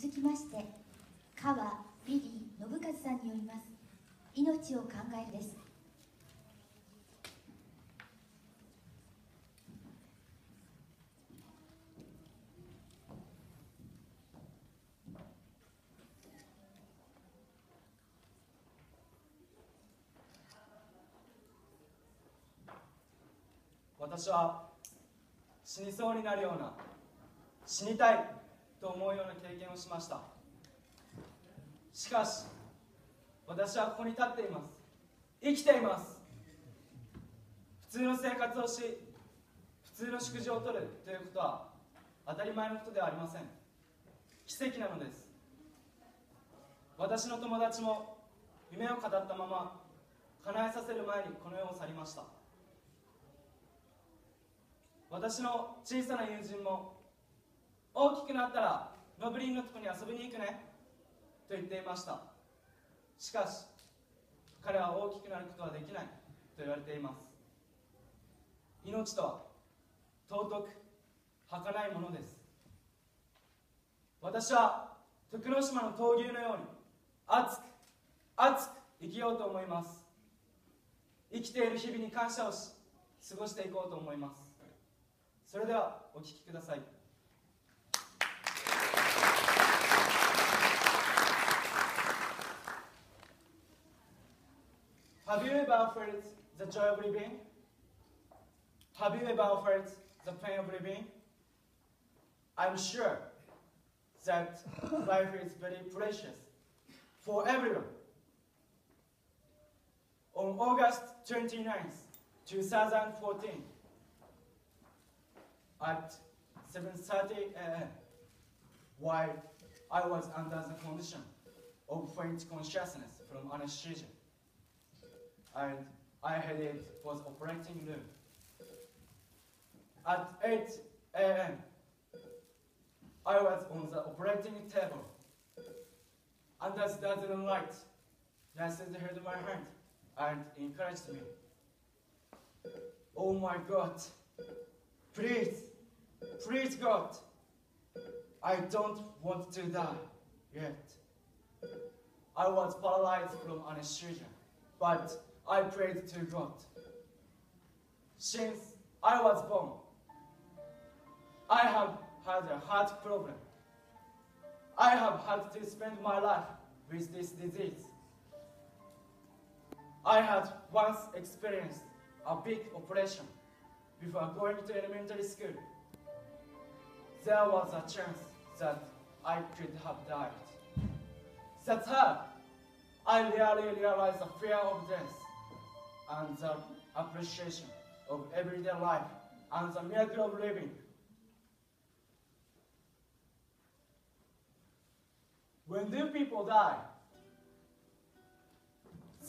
続きまして川ビリー信和さんによります命を考えるです。私は死にそうになるような、死にたいと思うような経験をしました。しかし私はここに立っています。生きています。普通の生活をし、普通の食事をとるということは当たり前のことではありません。奇跡なのです。私の友達も夢を語ったまま叶えさせる前にこの世を去りました。私の小さな友人も大きくなったらノブリンのとこに遊びに行くねと言っていました。しかし彼は大きくなることはできないと言われています。命とは尊く儚いものです。私は徳之島の闘牛のように熱く熱く生きようと思います。生きている日々に感謝をし過ごしていこうと思います。それではお聞きください。Have you ever felt the joy of living? Have you ever felt the pain of living? I'm sure that life is very precious for everyone. On August 29th, 2014, at 7:30 a.m., while I was under the condition of faint consciousness from anesthesia, and I headed for the operating room. At 8 a.m., I was on the operating table. Under the dazzling light, nurses held my hand and encouraged me. Oh my God, please, please God, I don't want to die yet. I was paralyzed from anesthesia, but I prayed to God. Since I was born, I have had a heart problem. I have had to spend my life with this disease. I had once experienced a big operation before going to elementary school. There was a chance that I could have died. That's how I really realized the fear of death and the appreciation of everyday life and the miracle of living. When do people die?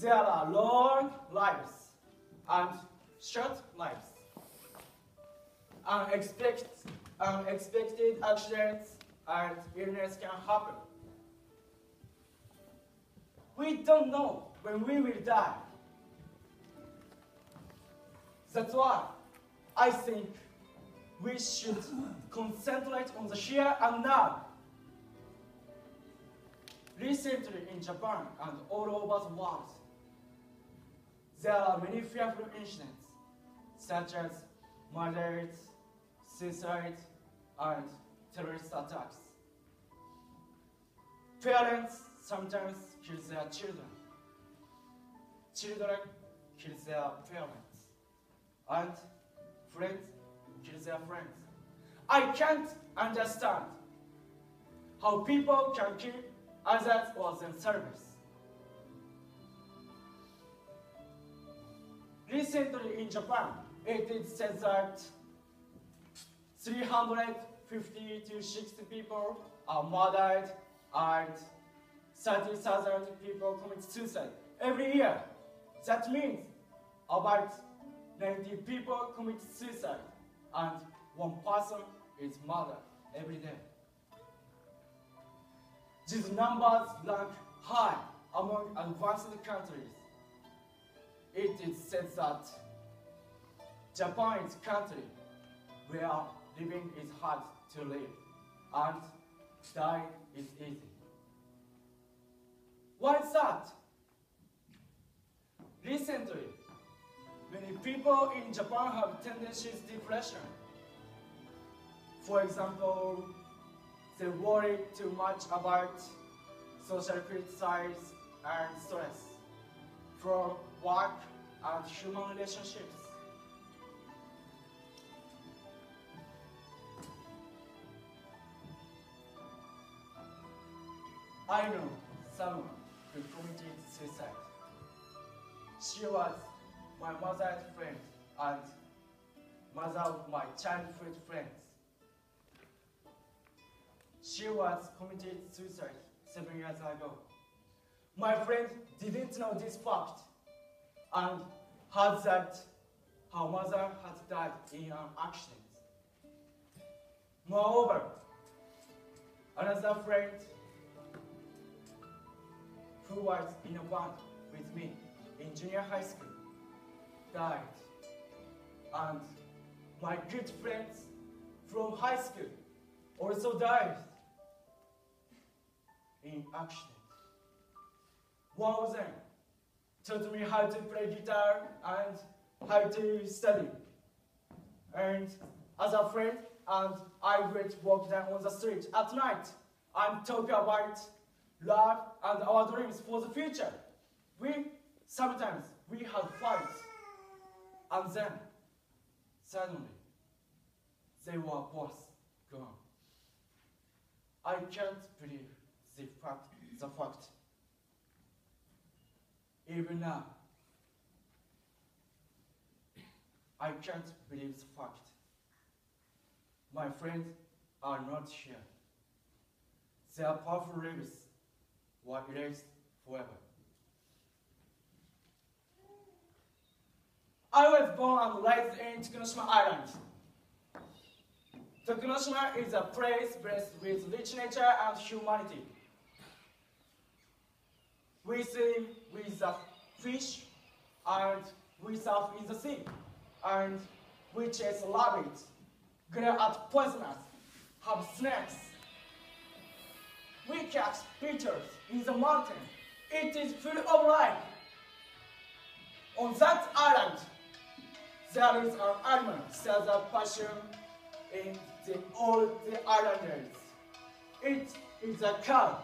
There are long lives and short lives. Unexpected accidents and illness can happen. We don't know when we will die. That's why I think we should concentrate on the here and now. Recently in Japan and all over the world, there are many fearful incidents such as murders, suicide, and terrorist attacks. Parents sometimes kill their children. Children kill their parents. And friends kill their friends. I can't understand how people can kill others or themselves. Recently in Japan, it is said that 350 to 60 people are murdered and 30,000 people commit suicide every year. That means about 90 people commit suicide and one person is murdered every day. These numbers rank high among advanced countries. It is said that Japan is a country where living is hard to live and dying is easy. Why is that? Recently, many people in Japan have tendencies to depression. For example, they worry too much about social criticism and stress from work and human relationships. I know someone who committed suicide. She was my mother's friend and mother of my childhood friends. She was committed suicide 7 years ago. My friend didn't know this fact and heard that her mother had died in an accident. Moreover, another friend who was in a band with me in junior high school died. And my good friends from high school also died in accident. One of them taught me how to play guitar and how to study. And as a friend, and I would walk down on the street at night and talk about love and our dreams for the future. Sometimes we had fights, and then suddenly they were both gone. I can't believe the fact. Even now, I can't believe the fact. My friends are not here. Their powerful lives were erased forever. I was born and raised in Tokunoshima Island. Tokunoshima is a place blessed with rich nature and humanity. We swim with the fish, and we surf in the sea, and we chase rabbits, glare at poisoners, have snakes. We catch beetles in the mountain. It is full of life. On that island, there is an animal that has passion in all the islanders. It is a cow,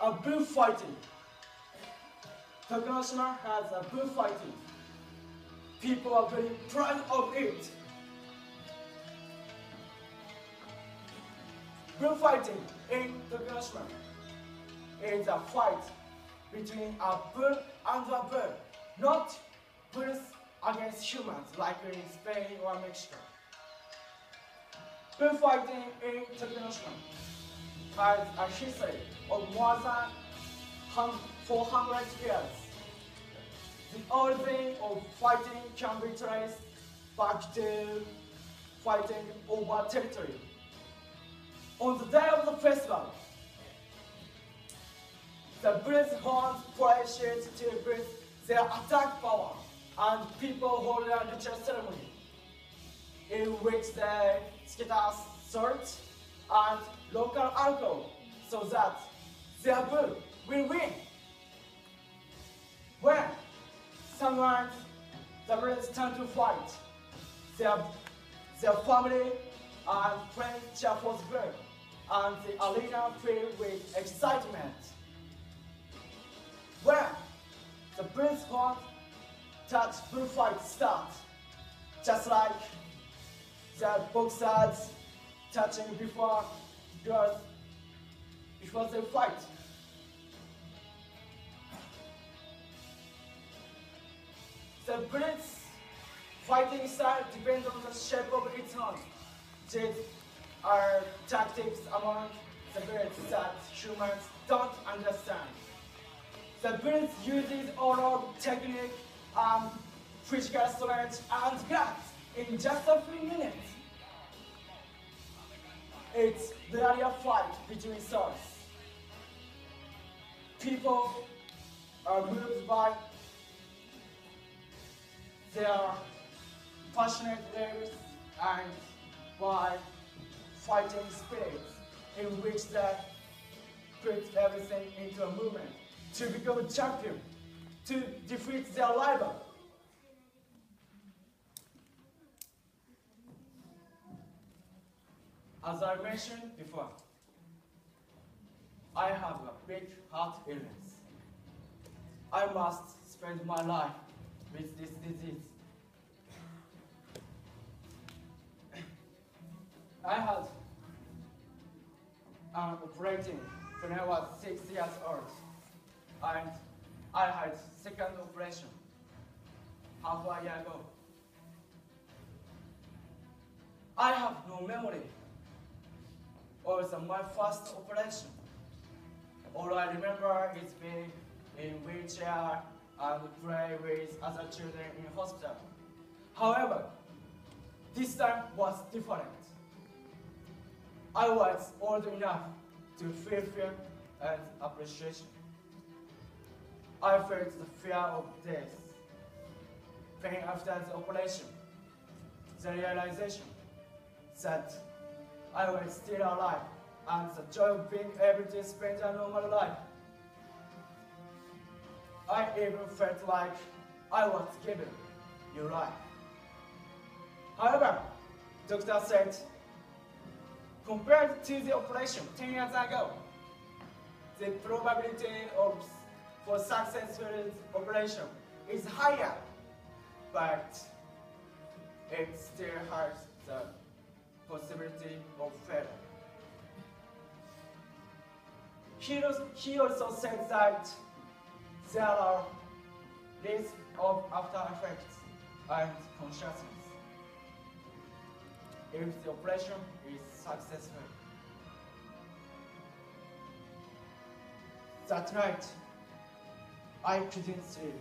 a bullfighting. Tokunoshima has a bullfighting. People are very proud of it. Bullfighting in Tokunoshima is a fight between a bull and a bull, not bulls against humans like in Spain or Mexico. Bullfighting in Tokunoshima has a history of more than 400 years. The origin of fighting can be traced back to fighting over territory. On the day of the festival, the bull's horns play to boost their attack power, and people hold a ritual ceremony in which they scatter swords and local alcohol so that their bull will win. When sometimes the bulls turn to fight, their family and friends cheer for the bull, and the arena filled with excitement. When the bull's horn touch bullfight starts, just like the boxers touching before they fight. The bull's fighting style depends on the shape of its horn. These are tactics among the bulls that humans don't understand. The bull uses all technique and physical strength and guts in just a few minutes. It's rarely a fight between swords. People are moved by their passionate lives and by fighting spirits in which they put everything into a movement to become a champion, to defeat their rival. As I mentioned before, I have a big heart illness. I must spend my life with this disease. I had an operating when I was 6 years old, and I had second operation half a year ago. I have no memory of my first operation. All I remember is being in wheelchair and play with other children in hospital. However, this time was different. I was old enough to feel fear and appreciation. I felt the fear of death, pain after the operation, the realization that I was still alive, and the joy of being able to spend a normal life. I even felt like I was given new life. However, doctor said, compared to the operation 10 years ago, the probability for successful operation is higher, but it still has the possibility of failure. He also said that there are risks of after effects and consciousness if the operation is successful. That night, I couldn't sleep.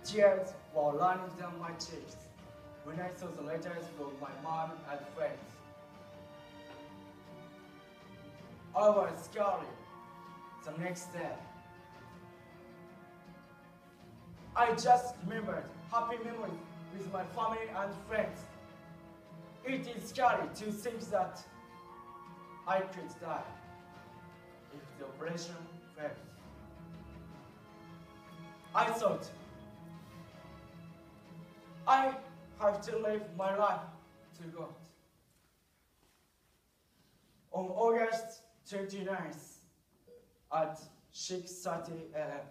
Tears were running down my cheeks when I saw the letters from my mom and friends. I was scared the next day. I just remembered happy memories with my family and friends. It is scary to think that I could die if the operation failed. I thought, I have to live my life to God. On August 29th at 6:30 a.m.,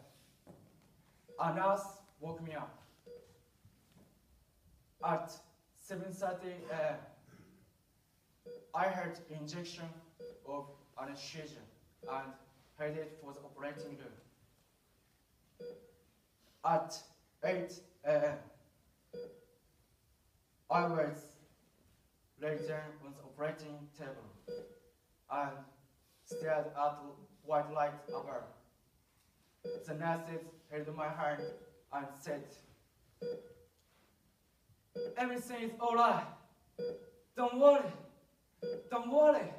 a nurse woke me up. At 7:30 a.m., I had injection of anesthesia and headed for the operating room. At 8 a.m., I was laid down on the operating table and stared at the white light above. The nurses held my hand and said, "Everything is all right. Don't worry. Don't worry.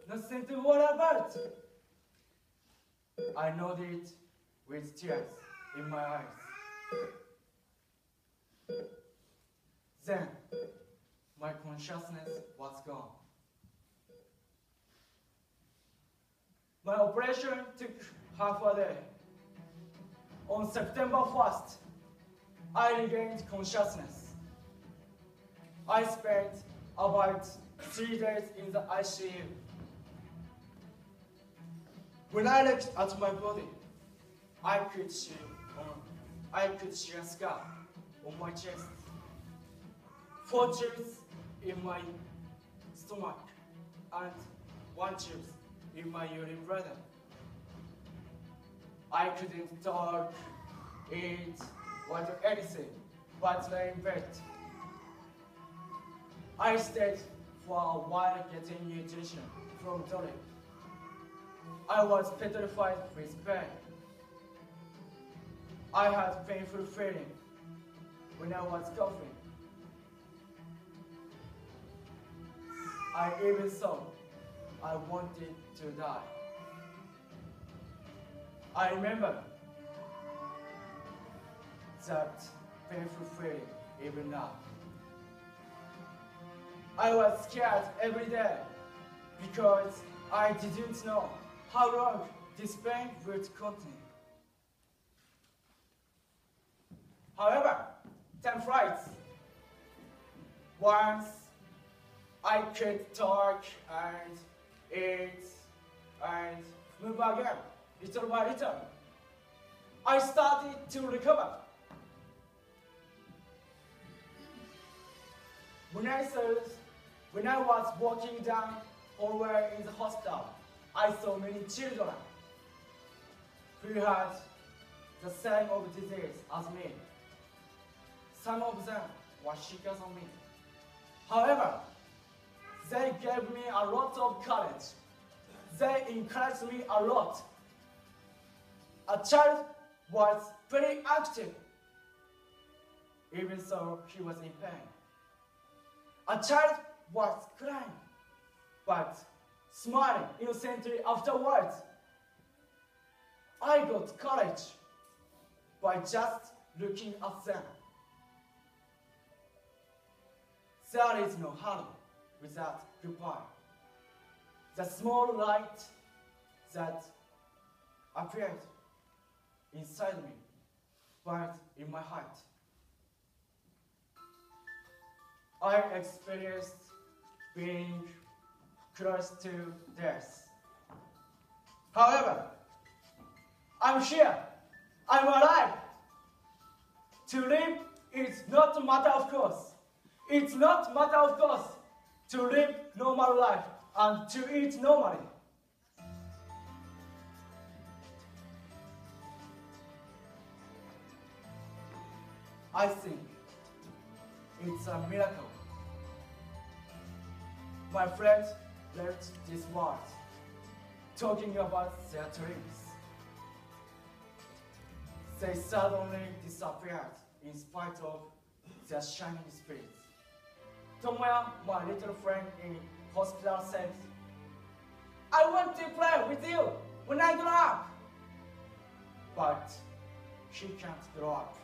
Nothing to worry about." I nodded with tears in my eyes. Then, my consciousness was gone. My operation took half a day. On September 1st, I regained consciousness. I spent about 3 days in the ICU. When I looked at my body, I could see a scar on my chest, 4 tubes in my stomach, and 1 tube in my urine bladder. I couldn't talk, eat, or do anything but lay in bed. I stayed for a while getting nutrition from Dolly. I was petrified with pain. I had painful feeling when I was coughing. I even thought I wanted to die. I remember that painful feeling even now. I was scared every day because I didn't know how long this pain would continue. However, time flies. Once I could talk and eat and move again, little by little, I started to recover. When I was walking down hallway in the hospital, I saw many children who had the same of disease as me. Some of them were sicker than me. However, they gave me a lot of courage. They encouraged me a lot. A child was very active, even though he was in pain. A child was crying, but smiling innocently afterwards. I got courage by just looking at them. There is no hurry without goodbye. The small light that appeared inside me burned in my heart. I experienced being close to death. However, I'm here. I'm alive. To live is not a matter of course. It's not a matter of course to live normal life and to eat normally. I think it's a miracle. My friends left this world talking about their dreams. They suddenly disappeared in spite of their shining spirits. Tomoya, my little friend in hospital, said, "I want to play with you when I grow up." But she can't grow up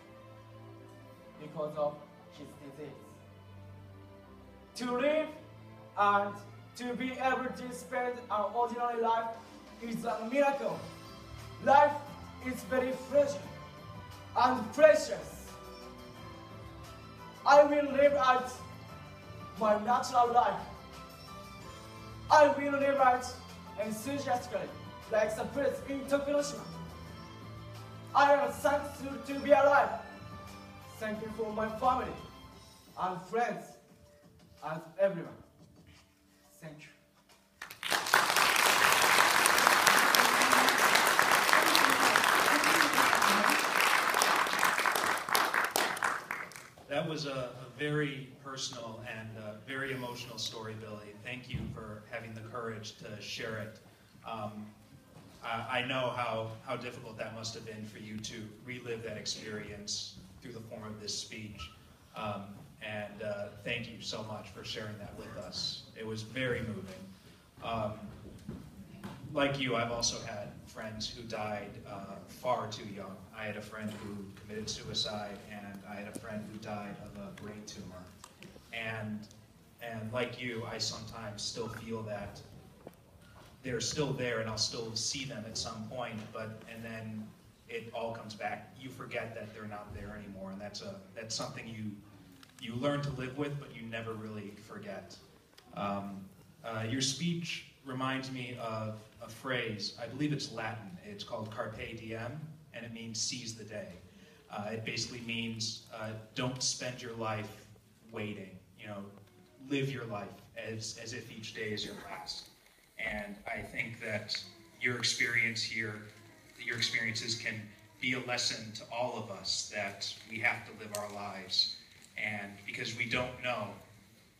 because of his disease. To live and to be able to spend an ordinary life is a miracle. Life is very fragile and precious. I will live out my natural life. I will live out enthusiastically like the birds in Tokunoshima. I am thankful to be alive. Thank you for my family and friends and everyone. Thank you. That was a very personal and very emotional story, Billy. Thank you for having the courage to share it. I know how difficult that must have been for you to relive that experience through the form of this speech. Thank you so much for sharing that with us. It was very moving. Like you, I've also had friends who died far too young. I had a friend who committed suicide, and I had a friend who died of a brain tumor. And like you, I sometimes still feel that they're still there, and I'll still see them at some point. And then it all comes back. You forget that they're not there anymore, and that's something you learn to live with, but you never really forget. Your speech reminds me of a phrase. I believe it's Latin. It's called carpe diem, and it means seize the day. It basically means don't spend your life waiting. Live your life as if each day is your last. And I think that your experience here, your experiences can be a lesson to all of us that we have to live our lives. And because we don't know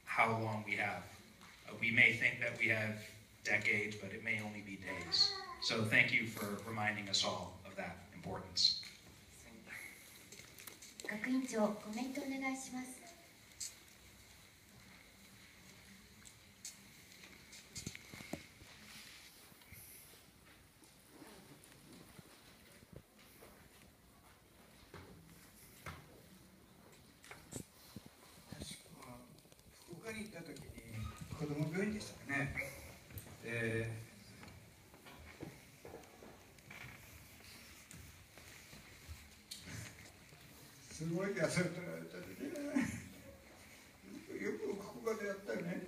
how long we have. We may think that we have decades, but it may only be days. So thank you for reminding us all of that importance. 学院長、コメントお願いします。福岡に行った時に子ども病院でしたかね。でり痩せると言われたりね、よくここでやったよね。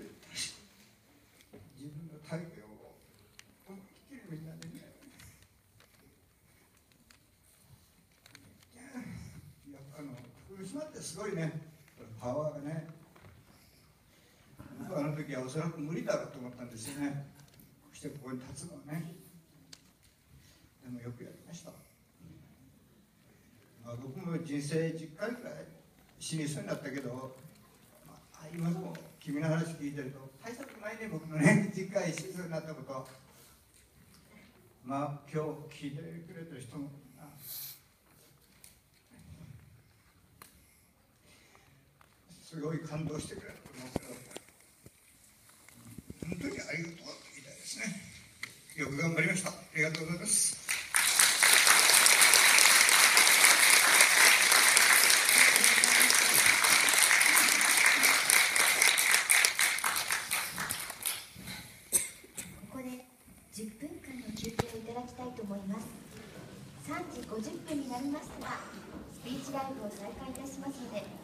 自分の体型を思いっきりみんなでね、やっぱ福島ってすごいね、パワーがね。僕はあの時はおそらく無理だろうと思ったんですよね。こうしてここに立つのはね。でもよくやりました。僕も人生10回くらい死にそうになったけど、今も君の話聞いてると大したことないね、僕のね、10回死にそうになったこと。今日聞いてくれてる人もすごい感動してくれると思うけど、本当にありがとうと言いたいですね。よく頑張りました。ありがとうございます。ここで10分間の休憩をいただきたいと思います。3時50分になりましたが、スピーチライブを再開いたしますので、